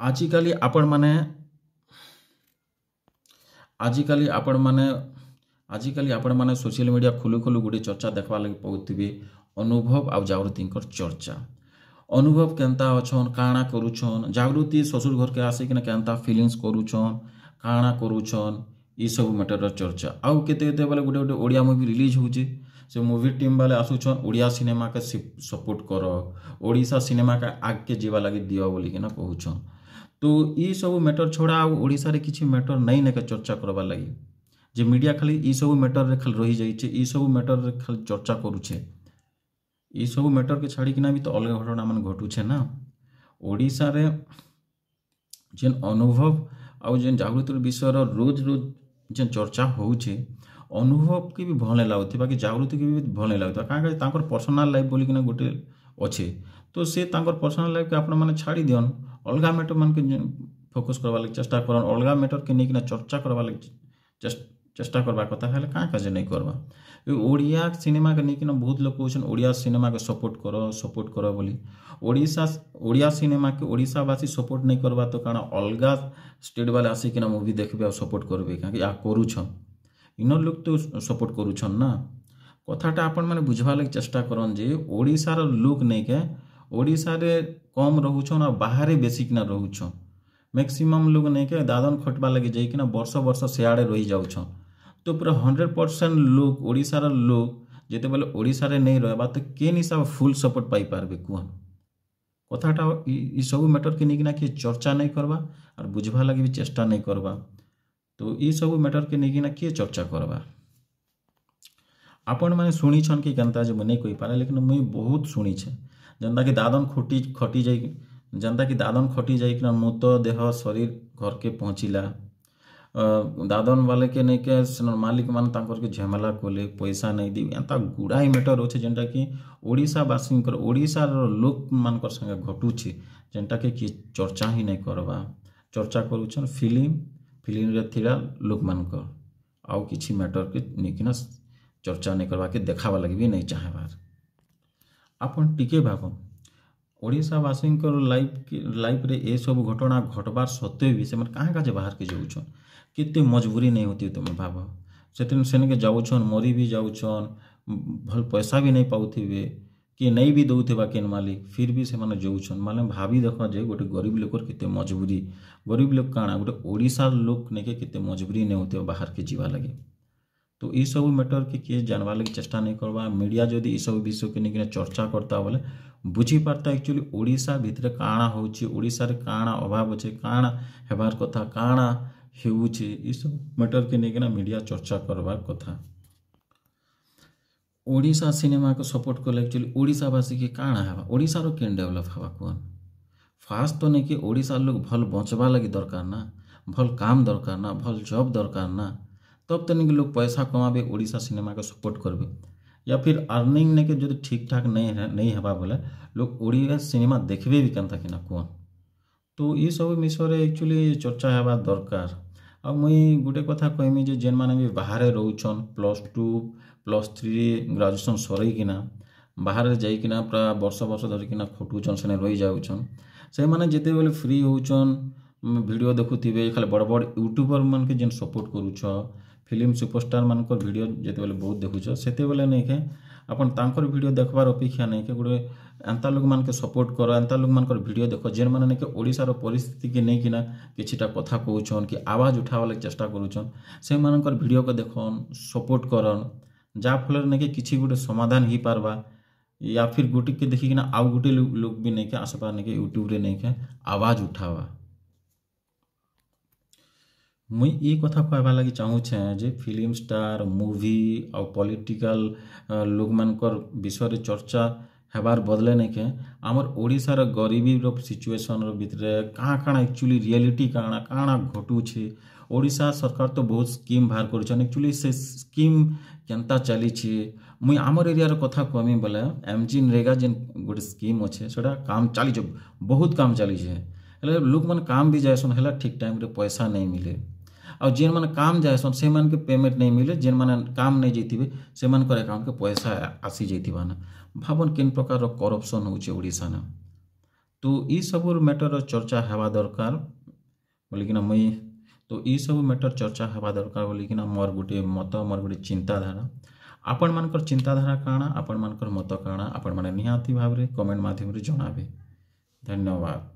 ଆଜିକାଲି ଆପଣମାନେ ଆଜିକାଲି ଆପଣମାନେ ଆଜିକାଲି ଆପଣମାନେ ସୋସିଆଲ ମିଡ଼ିଆ ଖୋଲୁ ଖୋଲୁ ଗୋଟେ ଚର୍ଚ୍ଚା ଦେଖବା ଲାଗି ପାଉଥିବେ ଅନୁଭବ ଆଉ ଜାଗୃତିଙ୍କର ଚର୍ଚ୍ଚା। ଅନୁଭବ କେନ୍ତା ଅଛନ୍, କାଣା କରୁଛନ୍, ଜାଗୃତି ଶ୍ୱଶୁର ଘରକେ ଆସିକିନା କେନ୍ତା ଫିଲିଂସ୍ କରୁଛନ୍, କାଣା କରୁଛନ୍, ଏସବୁ ମ୍ୟାଟରର ଚର୍ଚ୍ଚା। ଆଉ କେତେ କେତେ ବେଲେ ଗୋଟେ ଗୋଟେ ଓଡ଼ିଆ ମୁଭି ରିଲିଜ୍ ହେଉଛି, ସେ ମୁଭି ଟିମ୍ ବାଲେ ଆସୁଛନ୍ ଓଡ଼ିଆ ସିନେମାକେ ସପୋର୍ଟ କର, ଓଡ଼ିଶା ସିନେମାକେ ଆଗକେ ଯିବା ଲାଗି ଦିଅ ବୋଲିକିନା କହୁଛନ୍। তো ଇ ସବୁ ମ୍ୟାଟର ଛଡ଼ା ଆଉ ଓଡ଼ିଶାରେ କିଛି ମ୍ୟାଟର ନାଇଁ ନେକେ ଚର୍ଚ୍ଚା କରବାର୍ ଲାଗି, ଯେ ମିଡ଼ିଆ ଖାଲି ଇ ସବୁ ମ୍ୟାଟରରେ ଖାଲି ରହିଯାଇଛେ, ଇ ସବୁ ମ୍ୟାଟରରେ ଖାଲି ଚର୍ଚ୍ଚା କରୁଛେ। ଇ ସବୁ ମ୍ୟାଟରକେ ଛାଡ଼ିକିନା ବି ତ ଅଲଗା ଘଟଣା ମାନେ ଘଟୁଛେ ନା। ଓଡ଼ିଶାରେ ଯେନ୍ ଅନୁଭବ ଆଉ ଯେନ୍ ଜାଗୃତିର ବିଷୟର ରୋଜ ରୋଜ ଯେନ୍ ଚର୍ଚ୍ଚା ହଉଛେ, ଅନୁଭବକେ ବି ଭଲ ନାଇଁ ଲାଗୁଥିବା କି ଜାଗୃତିକେ ବି ଭଲ ନାଇଁ ଲାଗୁଥିବା। କାଁ କାଜି ତାଙ୍କର ପର୍ସନାଲ ଲାଇଫ୍ ବୋଲିକିନା ଗୋଟେ ଅଛେ, ତ ସେ ତାଙ୍କର ପର୍ସନାଲ ଲାଇଫ୍କେ ଆପଣମାନେ ଛାଡ଼ି ଦିଅନ୍, ଅଲଗା ମ୍ୟାଟର ମାନକେ ଫୋକସ୍ କରବାର୍ ଲାଗି ଚେଷ୍ଟା କରନ୍, ଅଲଗା ମ୍ୟାଟରକେ ନେଇକିନା ଚର୍ଚ୍ଚା କରବାର୍ ଲାଗି ଚେଷ୍ଟା କରବା କଥା, ହେଲେ କାଁ କାଜେ ନାଇଁ କରବା। ଏ ଓଡ଼ିଆ ସିନେମାକେ ନେଇକିନା ବହୁତ ଲୋକ କହୁଛନ୍ ଓଡ଼ିଆ ସିନେମାକେ ସପୋର୍ଟ କର ବୋଲି। ଓଡ଼ିଆ ସିନେମାକେ ଓଡ଼ିଶାବାସୀ ସପୋର୍ଟ ନାଇଁ କରବା ତ କାଣା ଅଲଗା ଷ୍ଟେଟ୍ ବାଲେ ଆସିକିନା ମୁଭି ଦେଖିବେ ଆଉ ସପୋର୍ଟ କରିବେ କାହିଁକି ୟା କରୁଛନ୍, ଇନର୍ ଲୋକ ତ ସପୋର୍ଟ କରୁଛନ୍ ନା। କଥାଟା ଆପଣମାନେ ବୁଝବାର୍ ଲାଗି ଚେଷ୍ଟା କରନ୍ ଯେ ଓଡ଼ିଶାର ଲୋକ ନେଇକେ ଓଡ଼ିଶାରେ କମ୍ ରହୁଛନ୍ ଆଉ ବାହାରେ ବେଶିକିନା ରହୁଛନ୍। ମ୍ୟାକ୍ସିମମ୍ ଲୋକ ନେଇକେ ଦାଦନ ଖଟବା ଲାଗି ଯାଇକିନା ବର୍ଷ ବର୍ଷ ସିଆଡ଼େ ରହିଯାଉଛନ୍। ତ ପୁରା 100% ଲୋକ ଓଡ଼ିଶାର ଲୋକ ଯେତେବେଲେ ଓଡ଼ିଶାରେ ନେଇ ରହିବା ତ କେନ୍ ହିସାବ ଫୁଲ୍ ସପୋର୍ଟ ପାଇପାରବେ କୁହନ୍। କଥାଟା ଇ ସବୁ ମ୍ୟାଟରକେ ନେଇକିନା କିଏ ଚର୍ଚ୍ଚା ନାଇଁ କରବା ଆର୍ ବୁଝବାର୍ ଲାଗି ବି ଚେଷ୍ଟା ନାଇଁ କରବା। ତ ଇ ସବୁ ମ୍ୟାଟରକେ ନେଇକିନା କିଏ ଚର୍ଚ୍ଚା କରବା। ଆପଣମାନେ ଶୁଣିଛନ୍ କି କେନ୍ତା ଯେ ମୁଇଁ ନାଇଁ କହିପାରେ, ଲେକିନ୍ ମୁଇଁ ବହୁତ ଶୁଣିଛେ। ଯେନ୍ତାକି ଦାଦନ ଖଟି ଯାଇକିନା ମୃତ ଦେହ ଶରୀର ଘରକେ ପହଞ୍ଚିଲା, ଦାଦନ ବାଲେକେ ନେଇକେ ସେନର୍ ମାଲିକ ମାନେ ତାଙ୍କରକେ ଝାମେଲା କଲେ, ପଇସା ନାଇଁ ଦେଇ, ଏନ୍ତା ଗୁଡ଼ାଏ ମ୍ୟାଟର ଅଛେ ଯେନ୍ଟାକି ଓଡ଼ିଶାବାସୀଙ୍କର ଓଡ଼ିଶାର ଲୋକମାନଙ୍କର ସାଙ୍ଗେ ଘଟୁଛେ, ଯେନ୍ଟାକି କିଏ ଚର୍ଚ୍ଚା ହିଁ ନାଇଁ କରବା। ଚର୍ଚ୍ଚା କରୁଛନ୍ ଫିଲ୍ମରେ ଥିବା ଲୋକମାନଙ୍କର, ଆଉ କିଛି ମ୍ୟାଟରକେ ନେଇକିନା ଚର୍ଚ୍ଚା ନାଇଁ କରବାକେ ଦେଖାବା ଲାଗି ବି ନାଇଁ ଚାହେଁବାର୍। ଆପଣ ଟିକେ ଭାବନ୍, ଓଡ଼ିଶାବାସୀଙ୍କର ଲାଇଫରେ ଏସବୁ ଘଟଣା ଘଟବାର୍ ସତ୍ତ୍ୱେ ବି ସେମାନେ କାଁ କାଜେ ବାହାରକେ ଯାଉଛନ୍, କେତେ ମଜବୁରୀ ନାଇଁ ହଉଥିବେ ତୁମେ ଭାବ। ସେନେକେ ଯାଉଛନ୍, ମରି ବି ଯାଉଛନ୍, ଭଲ ପଇସା ବି ନାଇଁ ପାଉଥିବେ, କିଏ ନେଇ ବି ଦଉଥିବା କେନ୍ ମାଲିକ, ଫିର୍ ବି ସେମାନେ ଯାଉଛନ୍। ମାନେ ଭାବି ଦେଖ ଯେ ଗୋଟେ ଗରିବ ଲୋକର କେତେ ମଜବୁରୀ, ଗରିବ ଲୋକ କାଣା ଗୋଟେ ଓଡ଼ିଶାର ଲୋକ ନେଇକେ କେତେ ମଜବୁରୀ ନେଇ ହଉଥିବ ବାହାରକେ ଯିବା ଲାଗି। তো এইসবু ম্যাটরকে কিଏ জানবার লাগি চেষ্টা नहीं करवा। मीडिया जदि सब विषय के नहीं चर्चा करता बोले बुझी पारता एक्चुअली ओडिशा भितर काଣା होची, ओडिशा रे काଣା अभाव अच्छे, काଣା हेबार कथा, काଣା हेउची, ई सब मैटर के नहीं मीडिया चर्चा करबार कथा। ओडिशा सिनेमा को सपोर्ट कले एक्चुअली ओडिशावासी के काଣା हेबा, ओडिशा रो केन डेवलप हेबा कहन। फास्ट तो नहीं कि ओडिशा लोग भल बचवा लगी दरकार ना, भल काम दरकार ना, भल जॉब दरकार ना, तब तो नहीं कि लोग पैसा कमाबे ओडिशा सिनेमा को सपोर्ट करबे। या फिर अर्निंग नहीं के जो ठीक ठाक नहीं हेबा बोले लोग ओडिया सिनेमा देखबे भी केनता कि ना कहन। तो ये सब विषय एक्चुअली चर्चा हेबा दरकार। आ मुई गोटे कथा कहमी जे जेन माने भी बाहर रोचन +2 +3 ग्रेजुएशन सरईकिना बाहर जाइकिना पूरा वर्ष वर्ष धरिकिना खटुचन, सेने रही जाउचन, से माने जेते बेले फ्री होचन वीडियो देखुथिबे, खाली बड़ बड़ यूट्यूबर मन के जेन सपोर्ट करूछ, फिल्म सुपरस्टार मानकर वीडियो जेते बेले बहुत देखुछ, सेते बेले नहीं के अपन तांकर वीडियो देखबार अपेक्षा नहीं के गोटे एंता लोक मान के सपोर्ट करो, एंता लोक मानकर वीडियो देखो जेन माने नहीं के ओडिशार परिस्थिति के नहीं किना किछिटा कथा कहउछन कि आवाज उठावा लागि चेष्टा करूछन, से मानकर वीडियो को देखन, सपोर्ट करन, जा फल नहीं के किछि गोटे समाधान ही पारबा। या फिर गोटे के देखिकिना आउ गोटे लोग भी नहीं के आसपास नहीं के यूट्यूब रे नहीं के आवाज उठावा। मुई ये कथा कहबा लगी चाहूछे जे फिल्म स्टार मूवी और पॉलिटिकल लोग मानकर विषय रे चर्चा हेबार बदले नहीं के आमर ओडिशार गरीबी रो सिचुएशन रो भितरे काଣା एक्चुअली रियलिटी काଣା घटुछे। ओडिशा सरकार तो बहुत स्कीम बाहर करछन, एक्चुअली से स्कीम केनता चली छे। मुई आमर एरिया रो कथा कहमी बोले एमजी नरेगा जेन गोटे स्कीम अच्छे सेटा काम चली छे, बहुत काम चली छे, हेले लोक मन काम भी जायसन हेला ठीक टाइम रे पैसा नहीं मिले। और जेन माने काम जायसन से मान के पेमेंट नहीं मिले, जेन माने काम नहीं जैथिबे से मानकर अकाउंट के पैसा आसी जैथिबा ना। भाबन केन प्रकार रो करप्शन होचे ओडिशा ना। तो तो ई सब मैटर चर्चा हेबा दरकार बोलिकिना मुई तो ई सब मैटर चर्चा हेबा दरकार बोलिकिना मोर गोटे मत मोर गोटे चिंताधारा आपण मानकर चिंताधारा काଣା आपण मानकर मत काଣା आपण माने निहाती भाव रे कमेंट माध्यम रे जणाबे। धन्यवाद।